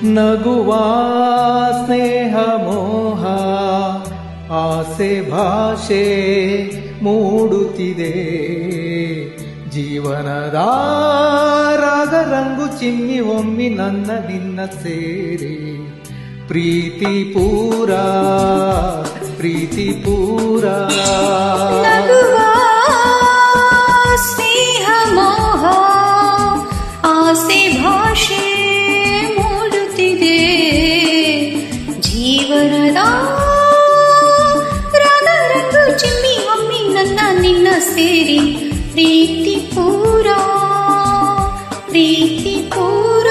ನಗುವ ಸ್ನೇಹ ಮೋಹ ಆಸೆ ಭಾಷೆ ಮೂಡುತ್ತಿದೆ. ಜೀವನದ ರಾಗ ರಂಗು ಚಿಮ್ಮಿ ಒಮ್ಮಿ ನನ್ನ ನಿನ್ನ ಸೇರಿ ಪ್ರೀತಿ ಪೂರ ಪ್ರೀತಿ ಪೂರ. ನಗುವ ಸ್ನೇಹ ಮೋಹ ಆಸೆ ಭಾಷೆ ಮೂಡುತ್ತಿದೆ. ಜೀವನದ ರಾಗ ರಂಗು ಚಿಮ್ಮಿ ಒಮ್ಮಿ ನನ್ನ ನಿನ್ನ ಸೇರಿ ಪ್ರೀತಿ ಪೂರ ಪ್ರೀತಿ ಪೂರ.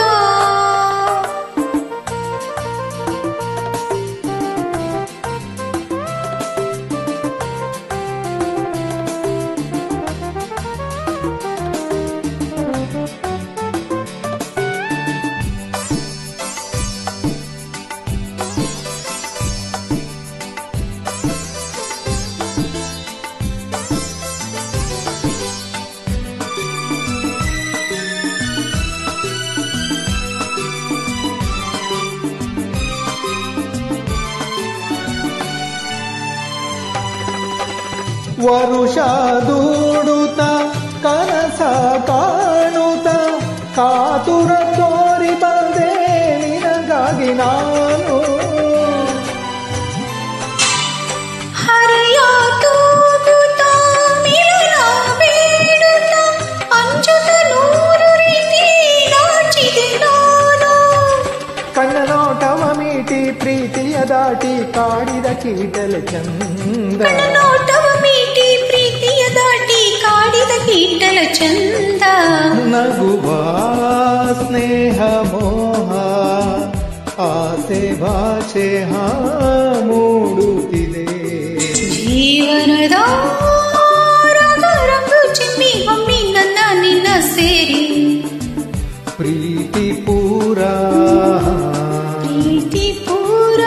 ವರುಷ ದೂಡುತ್ತ ಕನಸ ಕಾಣುತ್ತ ಕಾತುರ ತೋರಿ ಬಂದೆ ನಿನಗಾಗಿ ನಾನು. ಹರೆಯ ತೂಗುತ್ತ ಮಿಲನ ಬೇಡುತ್ತ ಅಂಜುತ್ತ ನೂರು ರೀತಿ ನಾಚಿದೆ ನಾನು. ಕಣ್ಣ ನೋಟವ ಮೀಟಿ ಪ್ರೀತಿಯ ದಾಟಿ ಕಾಡಿದ ಕೀಟಲ ಚಂದ. ನೋಟವ ಮೀಟಿ ಪ್ರೀತಿಯ ದಾಟಿ ಕಾಡಿದ ಕೀಟಲ ಚಂದ. ನಗುವ ಸ್ನೇಹ ಮೋಹ ಆಸೆ ಭಾಷೆ ಮೂಡುತ್ತಿದೆ. ಜೀವನದ ರಾಗ ರಂಗು ಚಿಮ್ಮಿ ಒಮ್ಮಿ ನನ್ನ ನಿನ್ನ ಸೇರಿ ಪ್ರೀತಿ ಪೂರ ಪ್ರೀತಿ ಪೂರ.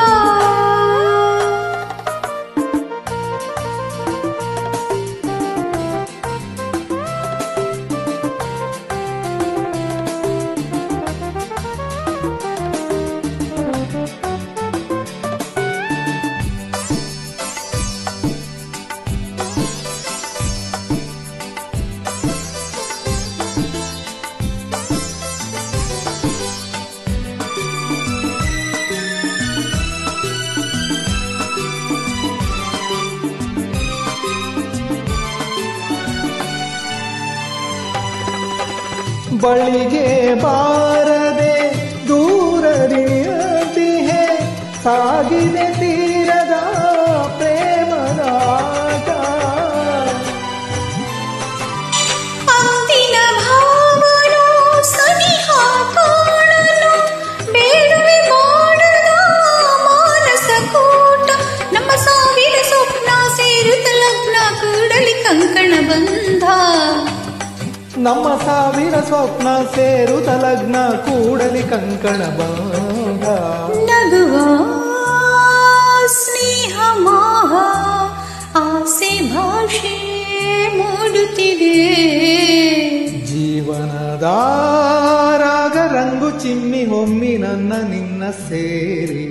ಬಳಿಗೆ ಬಾರದೆ ದೂರರಿಯತಿಹೆ ಸಾಗಿದೆ ತೀರದ ಪ್ರೇಮದ ಆಟ. ಅಂದಿನ ಭಾವನು ಸನಿಹ ಕಾಣಲು ಬೇಡುವೆ ಮಾಡದ ಮಾನಸ ಕೂಟ. ನಮ್ಮ ಸಾವಿರ ಸ್ವಪ್ನ ಸೇರುತ್ತ ಲಗ್ನ ಕೂಡಲಿ ಕಂಕಣ ಬಂಧ. ನಮ್ಮ ಸಾವಿರ ಸ್ವಪ್ನ ಸೇರುತ್ತ ಲಗ್ನ ಕೂಡಲಿ ಕಂಕಣ ಬಂಧ. ನಗುವ ಸ್ನೇಹ ಮೋಹ ಆಸೆ ಭಾಷೆ ಮೂಡುತ್ತಿದೆ. ಜೀವನದ ರಾಗ ರಂಗು ಚಿಮ್ಮಿ ಒಮ್ಮಿ ನನ್ನ ನಿನ್ನ ಸೇರಿ